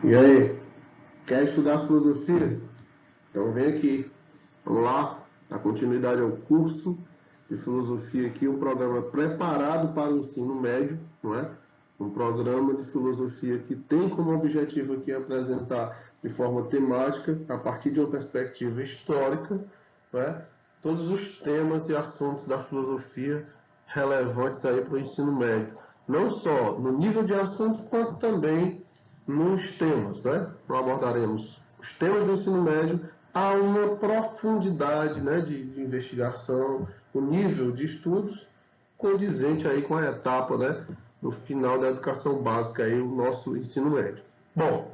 E aí, quer estudar filosofia? Então vem aqui, vamos lá, a continuidade ao curso de filosofia aqui, um programa preparado para o ensino médio, não é? Um programa de filosofia que tem como objetivo aqui apresentar de forma temática, a partir de uma perspectiva histórica, não é? Todos os temas e assuntos da filosofia relevantes aí para o ensino médio. Não só no nível de assuntos, quanto também nos temas, né? Nós abordaremos os temas do ensino médio a uma profundidade, né, de investigação, o nível de estudos condizente aí com a etapa, né, no final da educação básica aí, o nosso ensino médio. Bom,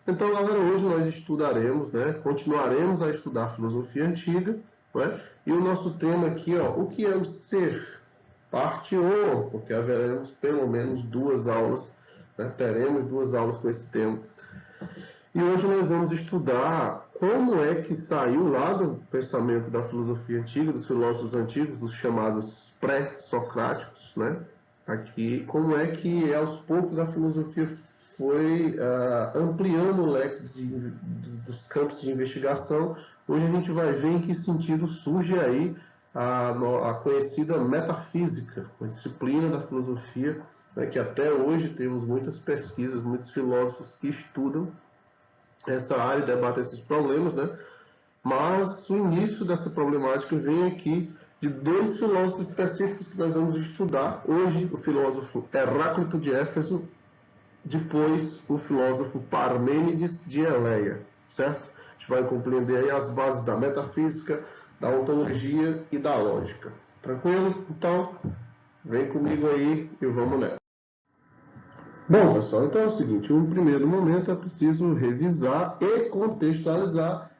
então, galera, hoje nós estudaremos, né, continuaremos a estudar a filosofia antiga, né, e o nosso tema aqui, ó, o que é o ser? Parte 1, porque haveremos pelo menos duas aulas, né, teremos duas aulas com esse tema. E hoje nós vamos estudar como é que saiu lá do pensamento da filosofia antiga, dos filósofos antigos, os chamados pré-socráticos, né? Aqui, como é que aos poucos a filosofia foi ampliando o leque dos campos de investigação. Hoje a gente vai ver em que sentido surge aí a conhecida metafísica, a disciplina da filosofia, né, que até hoje temos muitas pesquisas, muitos filósofos que estudam essa área e debatem esses problemas, né? Mas o início dessa problemática vem aqui de dois filósofos específicos que nós vamos estudar. Hoje, o filósofo Heráclito de Éfeso, depois o filósofo Parmênides de Eleia, certo? A gente vai compreender aí as bases da metafísica, da ontologia e da lógica. Tranquilo? Então, vem comigo aí e vamos nessa. Bom, pessoal, então é o seguinte, no primeiro momento é preciso revisar e contextualizar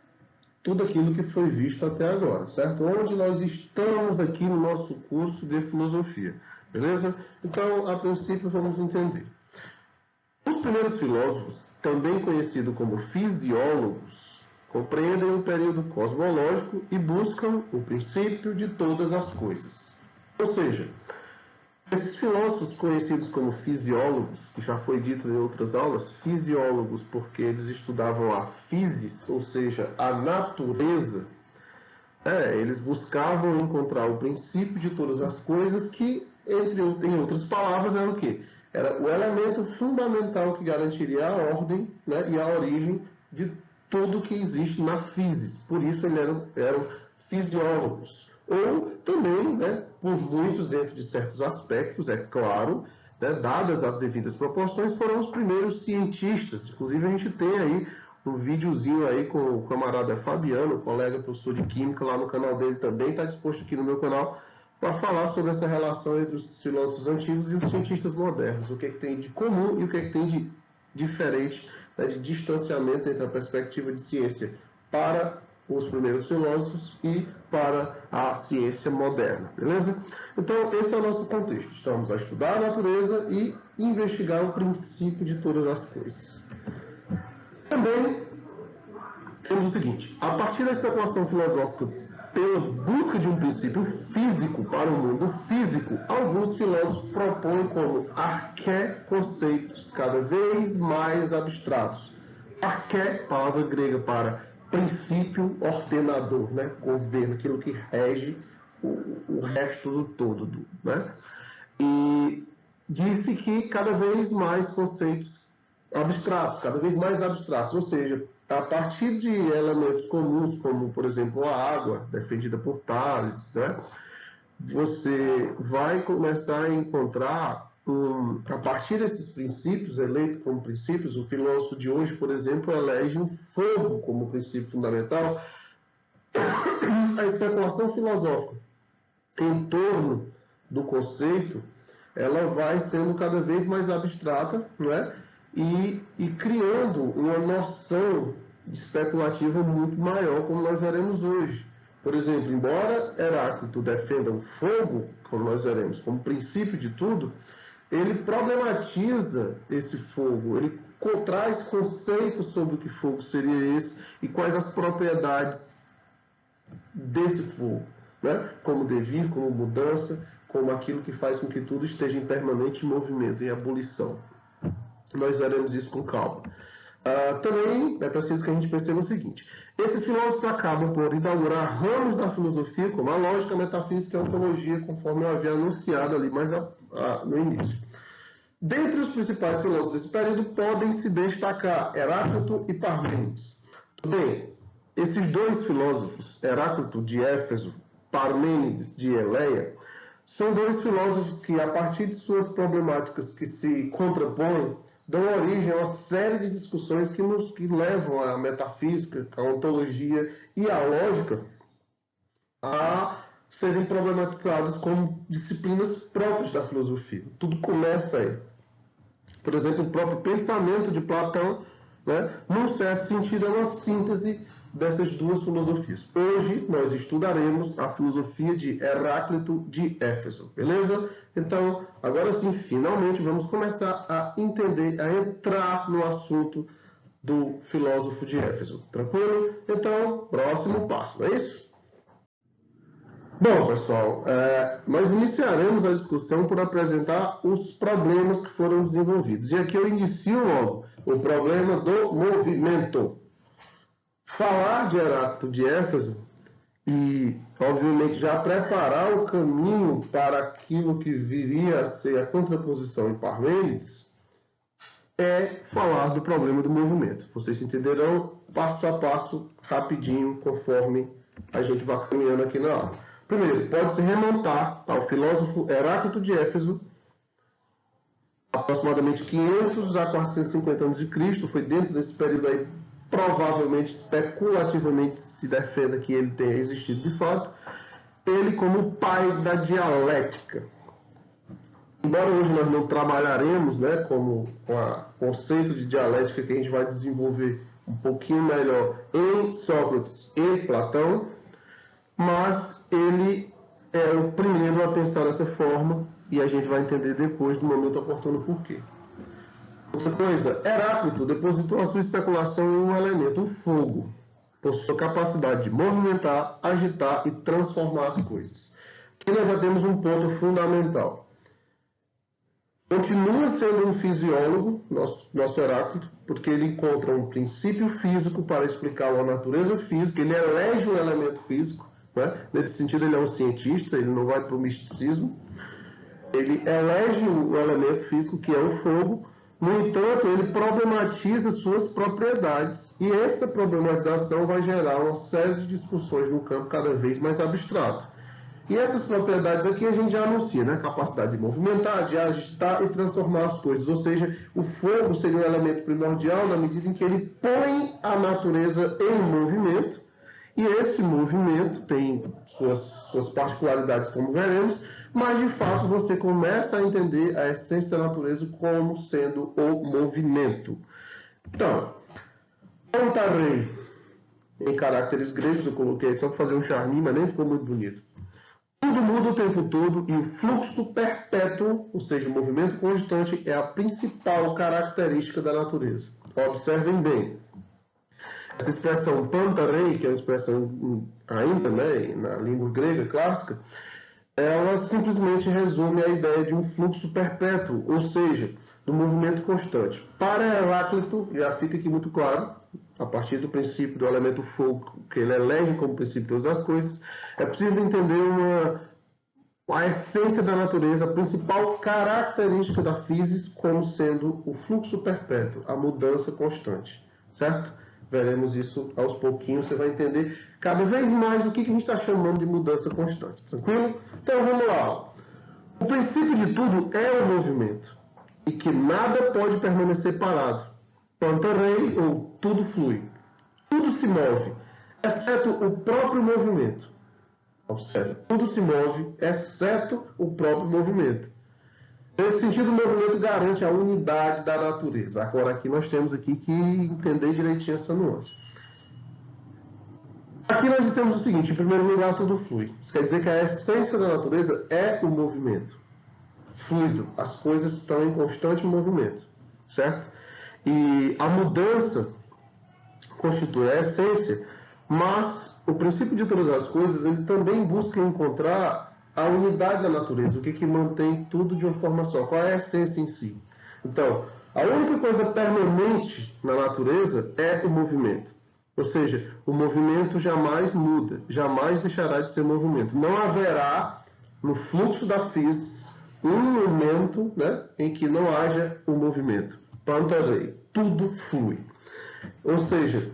tudo aquilo que foi visto até agora, certo? Onde nós estamos aqui no nosso curso de filosofia, beleza? Então, a princípio, vamos entender. Os primeiros filósofos, também conhecidos como fisiólogos, compreendem um período cosmológico e buscam o princípio de todas as coisas. Ou seja, esses filósofos conhecidos como fisiólogos, que já foi dito em outras aulas, fisiólogos porque eles estudavam a physis, ou seja, a natureza, eles buscavam encontrar o princípio de todas as coisas que, em outras palavras, era o quê? Era o elemento fundamental que garantiria a ordem, né, e a origem de tudo que existe na physis. Por isso eles eram fisiólogos. Ou também, né, por muitos, dentro de certos aspectos, é claro, né, dadas as devidas proporções, foram os primeiros cientistas. Inclusive, a gente tem aí um videozinho aí com o camarada Fabiano, colega professor de Química, lá no canal dele também, está disposto aqui no meu canal, para falar sobre essa relação entre os filósofos antigos e os cientistas modernos. O que é que tem de comum e o que é que tem de diferente, né, de distanciamento entre a perspectiva de ciência para os primeiros filósofos e para a ciência moderna, beleza? Então, esse é o nosso contexto. Estamos a estudar a natureza e investigar o princípio de todas as coisas. Também temos o seguinte, a partir da especulação filosófica pela busca de um princípio físico para o mundo físico, alguns filósofos propõem como arqué-conceitos cada vez mais abstratos. Arqué, palavra grega para princípio ordenador, né? Governo, aquilo que rege o resto do todo, né? E disse que cada vez mais conceitos abstratos, cada vez mais abstratos, ou seja, a partir de elementos comuns, como, por exemplo, a água, defendida por Tales, né? Você vai começar a encontrar, a partir desses princípios, eleitos como princípios, o filósofo de hoje, por exemplo, elege o fogo como princípio fundamental. A especulação filosófica em torno do conceito, ela vai sendo cada vez mais abstrata, não é? E criando uma noção especulativa muito maior, como nós veremos hoje. Por exemplo, embora Heráclito defenda o fogo, como nós veremos, como princípio de tudo, ele problematiza esse fogo, ele traz conceitos sobre o que fogo seria esse e quais as propriedades desse fogo, né? Como devir, como mudança, como aquilo que faz com que tudo esteja em permanente movimento, em ebulição. Nós veremos isso com calma. Também é preciso que a gente perceba o seguinte: esses filósofos acabam por inaugurar ramos da filosofia, como a lógica, a metafísica e a ontologia, conforme eu havia anunciado ali mais no início. Dentre os principais filósofos desse período podem se destacar Heráclito e Parmênides. Bem, esses dois filósofos, Heráclito de Éfeso, Parmênides de Eleia, são dois filósofos que, a partir de suas problemáticas que se contrapõem, dão origem a uma série de discussões que levam a metafísica, a ontologia e a lógica a serem problematizadas como disciplinas próprias da filosofia. Tudo começa aí. Por exemplo, o próprio pensamento de Platão, né, num certo sentido, é uma síntese dessas duas filosofias. Hoje nós estudaremos a filosofia de Heráclito de Éfeso, beleza? Então, agora sim, finalmente vamos começar a entender, a entrar no assunto do filósofo de Éfeso. Tranquilo? Então, próximo passo, não é isso? Bom, pessoal, nós iniciaremos a discussão por apresentar os problemas que foram desenvolvidos. E aqui eu inicio logo o problema do movimento. Falar de Heráclito de Éfeso e, obviamente, já preparar o caminho para aquilo que viria a ser a contraposição em Parmênides é falar do problema do movimento. Vocês entenderão passo a passo, rapidinho, conforme a gente vai caminhando aqui na aula. Primeiro, pode-se remontar ao filósofo Heráclito de Éfeso, aproximadamente 500 a 450 anos de Cristo. Foi dentro desse período aí, provavelmente, especulativamente, se defenda que ele tenha existido de fato. Ele como o pai da dialética. Embora hoje nós não trabalharemos, né, com o conceito de dialética que a gente vai desenvolver um pouquinho melhor em Sócrates e Platão, mas ele é o primeiro a pensar dessa forma e a gente vai entender depois, no momento oportuno, por quê. Outra coisa, Heráclito depositou a sua especulação em um elemento, o fogo, por sua capacidade de movimentar, agitar e transformar as coisas. Aqui nós já temos um ponto fundamental. Continua sendo um fisiólogo, nosso Heráclito, porque ele encontra um princípio físico para explicar a natureza física, ele elege um elemento físico, né? Nesse sentido ele é um cientista, ele não vai para o misticismo, ele elege o elemento físico que é o fogo. No entanto, ele problematiza suas propriedades e essa problematização vai gerar uma série de discussões no campo cada vez mais abstrato. E essas propriedades aqui a gente já anuncia, né? Capacidade de movimentar, de agitar e transformar as coisas. Ou seja, o fogo seria um elemento primordial na medida em que ele põe a natureza em movimento. E esse movimento tem suas particularidades, como veremos, mas de fato você começa a entender a essência da natureza como sendo o movimento. Então, Pantarei, em caracteres gregos, eu coloquei só para fazer um charminho, mas nem ficou muito bonito. Tudo muda o tempo todo e o fluxo perpétuo, ou seja, o movimento constante, é a principal característica da natureza. Observem bem. Essa expressão pantarei, que é uma expressão ainda, né, na língua grega clássica, ela simplesmente resume a ideia de um fluxo perpétuo, ou seja, do movimento constante. Para Heráclito, já fica aqui muito claro, a partir do princípio do elemento fogo, que ele elege como princípio de todas as coisas, é possível entender a essência da natureza, a principal característica da física como sendo o fluxo perpétuo, a mudança constante, certo? Veremos isso aos pouquinhos, você vai entender cada vez mais o que a gente está chamando de mudança constante, tranquilo? Então vamos lá. O princípio de tudo é o movimento, e que nada pode permanecer parado. Pantarei, ou tudo flui. Tudo se move, exceto o próprio movimento. Observe, tudo se move, exceto o próprio movimento. Nesse sentido, o movimento garante a unidade da natureza. Agora, aqui nós temos que entender direitinho essa nuance. Aqui nós dissemos o seguinte: em primeiro lugar, tudo flui. Isso quer dizer que a essência da natureza é o movimento. Fluido. As coisas estão em constante movimento. Certo? E a mudança constitui a essência, mas o princípio de todas as coisas, ele também busca encontrar a unidade da natureza, o que mantém tudo de uma forma só, qual é a essência em si. Então, A única coisa permanente na natureza é o movimento. Ou seja, o movimento jamais muda, jamais deixará de ser movimento. Não haverá, no fluxo da física, um momento, né, em que não haja o movimento. Pantarei, tudo flui. Ou seja,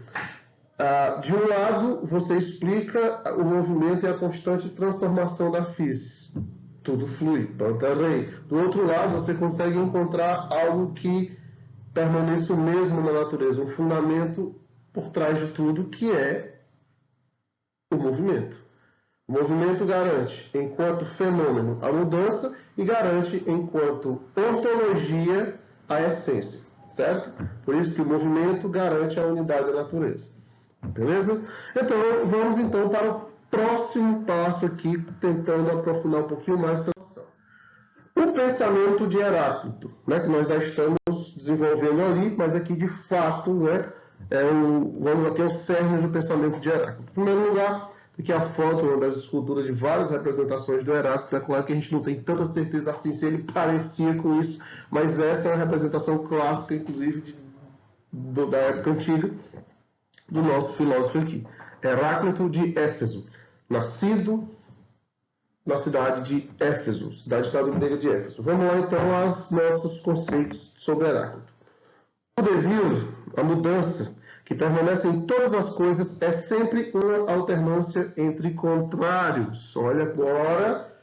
de um lado, você explica o movimento e a constante transformação da física. Tudo flui, pantarei. Do outro lado, você consegue encontrar algo que permaneça o mesmo na natureza, um fundamento por trás de tudo, que é o movimento. O movimento garante, enquanto fenômeno, a mudança e garante, enquanto ontologia, a essência, certo? Por isso que o movimento garante a unidade da natureza. Beleza? Então, vamos então para o próximo passo aqui, tentando aprofundar um pouquinho mais essa noção. O pensamento de Heráclito, né, que nós já estamos desenvolvendo ali, mas aqui de fato, né, vamos aqui ao cerne do pensamento de Heráclito. Em primeiro lugar, aqui a foto, uma das esculturas de várias representações do Heráclito. É claro que a gente não tem tanta certeza assim se ele parecia com isso, mas essa é uma representação clássica, inclusive, da época antiga, do nosso filósofo aqui. Heráclito de Éfeso, nascido na cidade de Éfeso, cidade-estado grega de Éfeso. Vamos lá então aos nossos conceitos sobre Heráclito. O devir, a mudança, que permanece em todas as coisas, é sempre uma alternância entre contrários. Olha agora,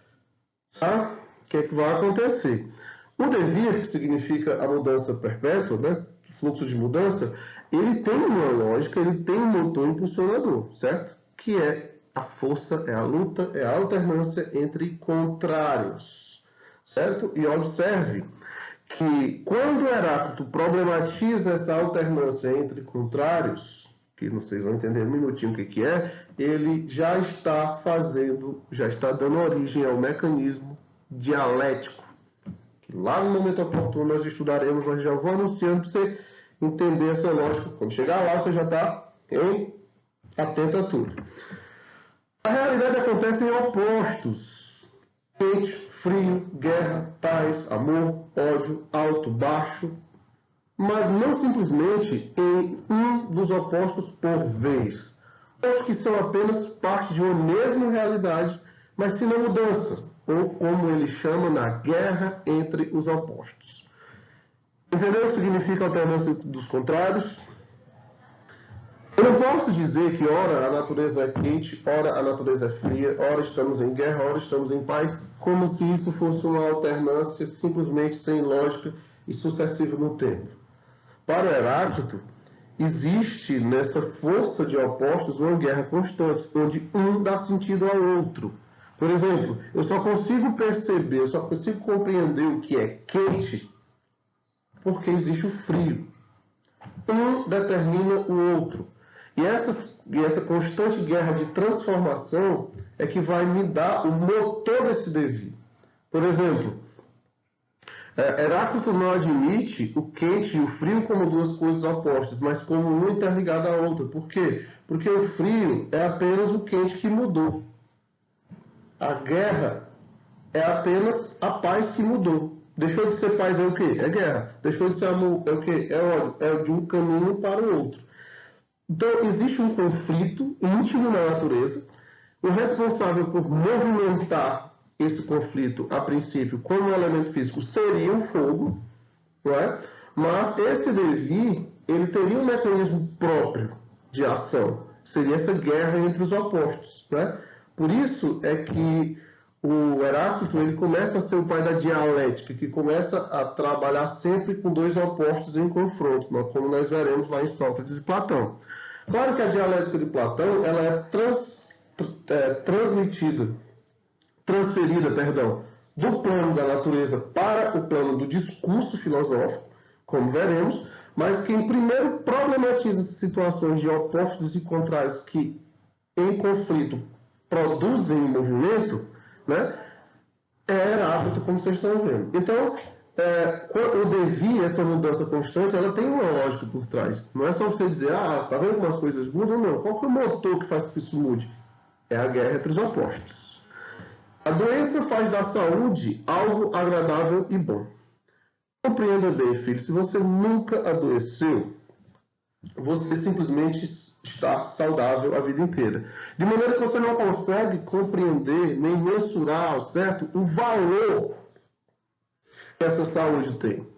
sabe o que é que vai acontecer. O devir, que significa a mudança perpétua, né? Fluxo de mudança, ele tem uma lógica, ele tem um motor impulsionador, certo? Que é a força, é a luta, é a alternância entre contrários, certo? E observe que quando Heráclito problematiza essa alternância entre contrários, que vocês vão entender um minutinho o que é, ele já está dando origem ao mecanismo dialético, que lá no momento oportuno nós estudaremos, mas já vou anunciando para você entender essa lógica. Quando chegar lá, você já está atento a tudo. A realidade acontece em opostos: quente, frio, guerra, paz, amor, ódio, alto, baixo, mas não simplesmente em um dos opostos por vez. Ou que são apenas parte de uma mesma realidade, mas sim na mudança, ou como ele chama, na guerra entre os opostos. Entendeu o que significa alternância dos contrários? Eu não posso dizer que ora a natureza é quente, ora a natureza é fria, ora estamos em guerra, ora estamos em paz, como se isso fosse uma alternância simplesmente sem lógica e sucessiva no tempo. Para Heráclito, existe nessa força de opostos uma guerra constante, onde um dá sentido ao outro. Por exemplo, eu só consigo perceber, eu só consigo compreender o que é quente porque existe o frio. Um determina o outro. E essa constante guerra de transformação é que vai me dar o motor desse devir. Por exemplo, Heráclito não admite o quente e o frio como duas coisas opostas, mas como uma interligada à outra. Por quê? Porque o frio é apenas o quente que mudou. A guerra é apenas a paz que mudou. Deixou de ser paz é o quê? É guerra. Deixou de ser amor é o quê? É ódio. É de um caminho para o outro. Então, existe um conflito íntimo na natureza. O responsável por movimentar esse conflito, a princípio, como elemento físico, seria o fogo, não é? Mas esse devir, ele teria um mecanismo próprio de ação. Seria essa guerra entre os opostos, né? Por isso é que o Heráclito, ele começa a ser o pai da dialética, que começa a trabalhar sempre com dois opostos em confronto, como nós veremos lá em Sócrates e Platão. Claro que a dialética de Platão ela é transferida do plano da natureza para o plano do discurso filosófico, como veremos, mas quem primeiro problematiza as situações de opostos e contrários que, em conflito, produzem um movimento, né, é Heráclito, como vocês estão vendo. Então, o devir, essa mudança constante, ela tem uma lógica por trás. Não é só você dizer, tá vendo como as coisas mudam? Não. Qual que é o motor que faz que isso mude? É a guerra entre os opostos. A doença faz da saúde algo agradável e bom. Compreenda bem, filho, se você nunca adoeceu, você simplesmente está saudável a vida inteira. De maneira que você não consegue compreender nem mensurar, certo, o valor que essa saúde tem.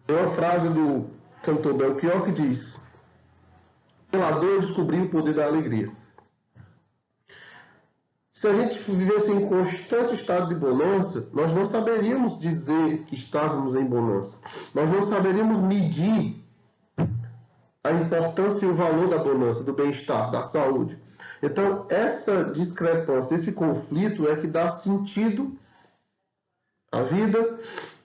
Tem uma frase do cantor Belchior que diz: pela dor descobri o poder da alegria. Se a gente vivesse em constante estado de bonança, nós não saberíamos dizer que estávamos em bonança. Nós não saberíamos medir a importância e o valor da bonança, do bem-estar, da saúde. Então, essa discrepância, esse conflito é que dá sentido à vida,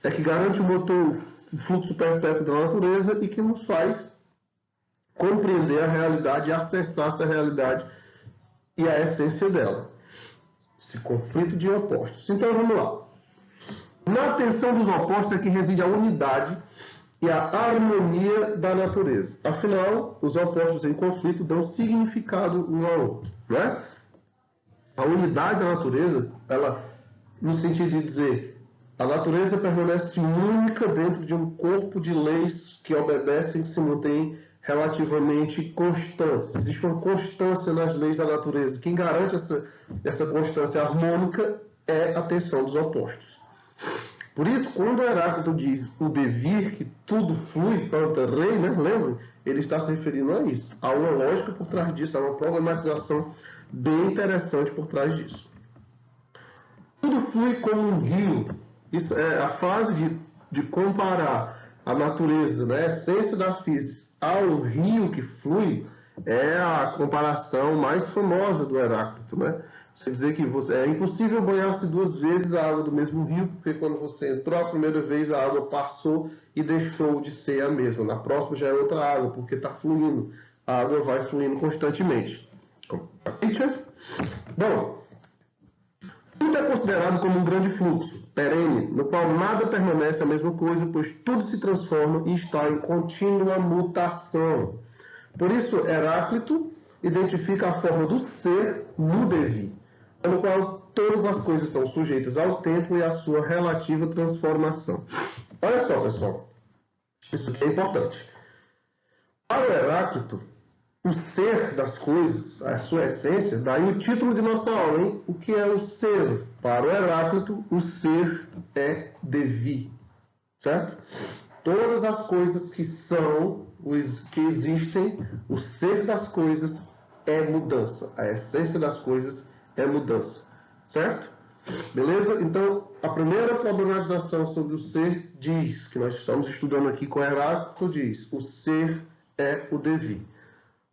é que garante o motor, o fluxo perpétuo da natureza e que nos faz compreender a realidade e acessar essa realidade e a essência dela. Esse conflito de opostos. Então, vamos lá. Na tensão dos opostos é que reside a unidade e a harmonia da natureza. Afinal, os opostos em conflito dão significado um ao outro, né? A unidade da natureza, ela, no sentido de dizer, a natureza permanece única dentro de um corpo de leis que obedecem e se mantêm relativamente constantes. Existe uma constância nas leis da natureza. Quem garante essa constância harmônica é a tensão dos opostos. Por isso, quando Heráclito diz o devir, que tudo flui para o rei, né? Lembra? Ele está se referindo a isso. Há uma lógica por trás disso, há uma problematização bem interessante por trás disso. Tudo flui como um rio. Isso é a fase de comparar a natureza, né? A essência da física ao rio que flui, é a comparação mais famosa do Heráclito, né? Quer dizer que é impossível banhar-se duas vezes a água do mesmo rio, porque quando você entrou a primeira vez, a água passou e deixou de ser a mesma. Na próxima já é outra água, porque está fluindo. A água vai fluindo constantemente. Bom, tudo é considerado como um grande fluxo, perene, no qual nada permanece a mesma coisa, pois tudo se transforma e está em contínua mutação. Por isso, Heráclito identifica a forma do ser no devir, no qual todas as coisas são sujeitas ao tempo e à sua relativa transformação. Olha só, pessoal, isso aqui é importante. Para o Heráclito, o ser das coisas, a sua essência, daí o título de nossa aula, hein? O que é o ser? Para o Heráclito, o ser é devir, certo? Todas as coisas que são, que existem, o ser das coisas é mudança. A essência das coisas é mudança, certo? Beleza? Então, a primeira problematização sobre o ser diz, que nós estamos estudando aqui com Heráclito, diz, o ser é o devir.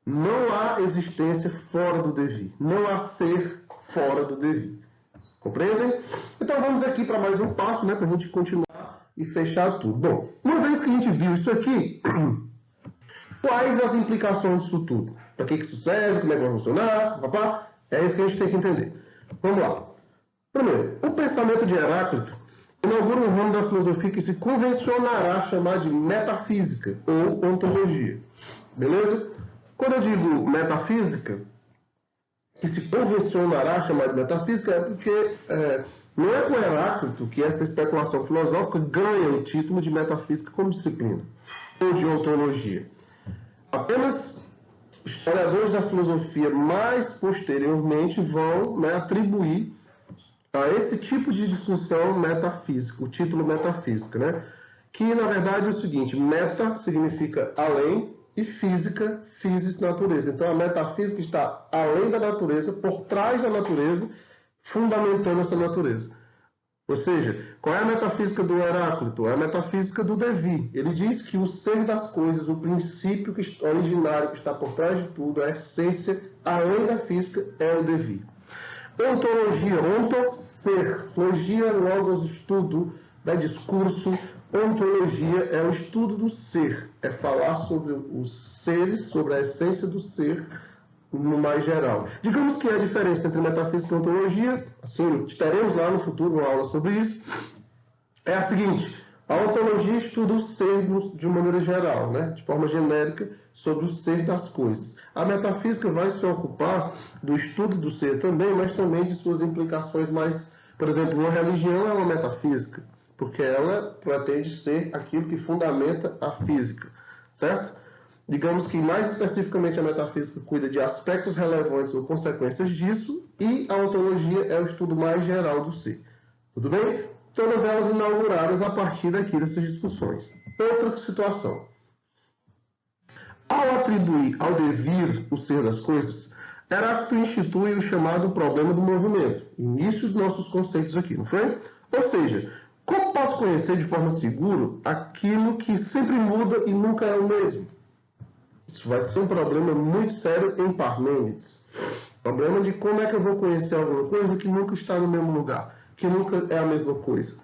Não há existência fora do devir. Não há ser fora do devir. Compreendem? Então vamos aqui para mais um passo, né, para a gente continuar e fechar tudo. Bom, uma vez que a gente viu isso aqui, quais as implicações disso tudo? Para que isso serve? Como é que vai funcionar? Papá? É isso que a gente tem que entender. Vamos lá. Primeiro, o pensamento de Heráclito inaugura um ramo da filosofia que se convencionará chamar de metafísica ou ontologia. Beleza? Quando eu digo metafísica, que se convencionará chamar de metafísica, é porque não é com Heráclito que essa especulação filosófica ganha o título de metafísica como disciplina, ou de ontologia. Apenas historiadores da filosofia mais posteriormente vão, né, atribuir a esse tipo de discussão metafísica, o título metafísica, né? Que na verdade é o seguinte: meta significa além, e física, physis, natureza. Então a metafísica está além da natureza, por trás da natureza, fundamentando essa natureza. Ou seja, qual é a metafísica do Heráclito? É a metafísica do devir. Ele diz que o ser das coisas, o princípio originário que está por trás de tudo, a essência, além da física, é o devir. Ontologia, onto, ser. Logia, logos, estudo, discurso. Ontologia é o estudo do ser, é falar sobre os seres, sobre a essência do ser no mais geral. Digamos que a diferença entre metafísica e ontologia, assim, teremos lá no futuro uma aula sobre isso, é a seguinte: a ontologia estuda o ser de uma maneira geral, né, de forma genérica, sobre o ser das coisas. A metafísica vai se ocupar do estudo do ser também, mas também de suas implicações mais, por exemplo, uma religião é uma metafísica. porque ela pretende ser aquilo que fundamenta a física, certo? Digamos que mais especificamente a metafísica cuida de aspectos relevantes ou consequências disso, e a ontologia é o estudo mais geral do ser. Tudo bem? Todas elas inauguradas a partir daqui dessas discussões. Outra situação. Ao atribuir ao devir o ser das coisas, Heráclito institui o chamado problema do movimento, início dos nossos conceitos aqui, não foi? Ou seja, como posso conhecer de forma segura aquilo que sempre muda e nunca é o mesmo? Isso vai ser um problema muito sério em Parmênides. Problema de como é que eu vou conhecer alguma coisa que nunca está no mesmo lugar, que nunca é a mesma coisa.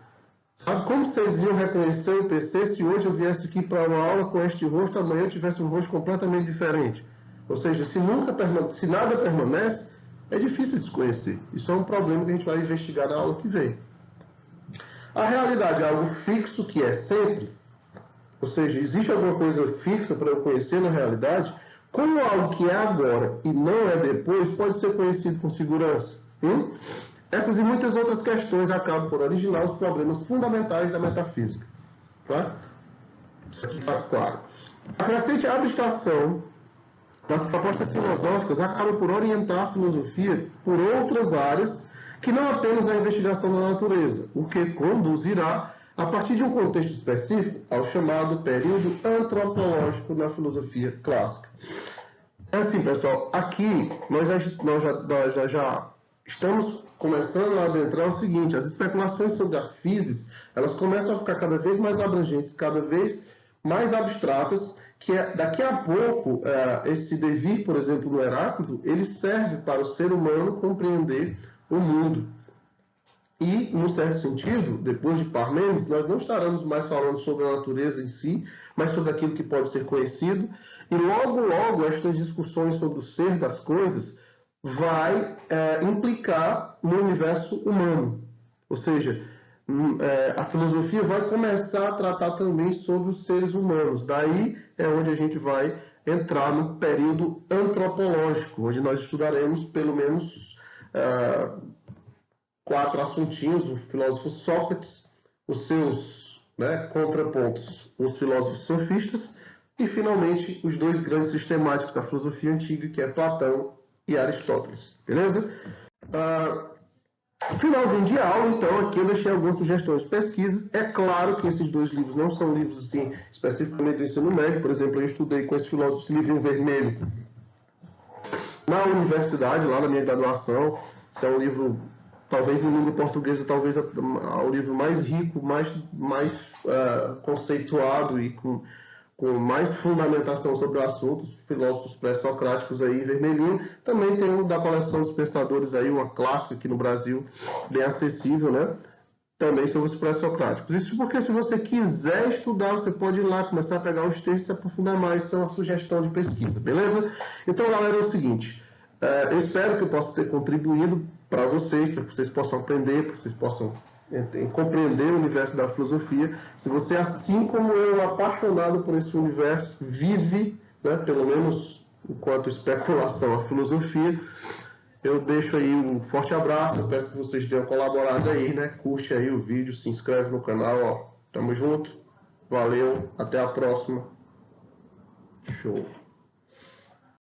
Sabe como vocês iam reconhecer o PC se hoje eu viesse aqui para uma aula com este rosto, amanhã eu tivesse um rosto completamente diferente? Ou seja, se nada permanece, é difícil de se conhecer. Isso é um problema que a gente vai investigar na aula que vem. A realidade é algo fixo que é sempre. Ou seja, existe alguma coisa fixa para eu conhecer na realidade? Como algo que é agora e não é depois pode ser conhecido com segurança? Essas e muitas outras questões acabam por originar os problemas fundamentais da metafísica. Tá? Isso aqui está claro. A crescente abstração das propostas filosóficas acaba por orientar a filosofia por outras áreas que não apenas a investigação da natureza, o que conduzirá, a partir de um contexto específico, ao chamado período antropológico na filosofia clássica. É assim, pessoal, aqui nós já estamos começando a adentrar o seguinte: as especulações sobre a physis, elas começam a ficar cada vez mais abrangentes, cada vez mais abstratas, que daqui a pouco, esse devir, por exemplo, do Heráclito, ele serve para o ser humano compreender o mundo. E, num certo sentido, depois de Parmênides, nós não estaremos mais falando sobre a natureza em si, mas sobre aquilo que pode ser conhecido. E logo, estas discussões sobre o ser das coisas vai implicar no universo humano. Ou seja, a filosofia vai começar a tratar também sobre os seres humanos. Daí é onde a gente vai entrar no período antropológico, onde nós estudaremos pelo menos 4 assuntinhos: o filósofo Sócrates, os seus contrapontos, os filósofos sofistas, e finalmente os 2 grandes sistemáticos da filosofia antiga, que é Platão e Aristóteles. Beleza? Finalzinho de aula, então, aqui eu deixei algumas sugestões de pesquisa. É claro que esses 2 livros não são livros assim, especificamente do ensino médio. Por exemplo, eu estudei com esse filósofo, esse livrinho vermelho, na universidade, lá na minha graduação. Esse é um livro, talvez em língua portuguesa, talvez o livro mais rico, mais conceituado e com mais fundamentação sobre o assunto, os filósofos pré-socráticos aí, vermelhinho. Também tem o da coleção dos pensadores aí, uma clássica aqui no Brasil, bem acessível, né? Também sobre os pré-socráticos. Isso porque, se você quiser estudar, você pode ir lá, começar a pegar os textos e se aprofundar mais. Isso é uma sugestão de pesquisa, beleza? Então, galera, é o seguinte: eu espero que eu possa ter contribuído para vocês, para que vocês possam aprender, para que vocês possam compreender o universo da filosofia. Se você, assim como eu, apaixonado por esse universo, vive, pelo menos enquanto especulação, a filosofia, eu deixo aí um forte abraço. Eu peço que vocês tenham colaborado aí, curte aí o vídeo, se inscreve no canal, Tamo junto, valeu, até a próxima. Show.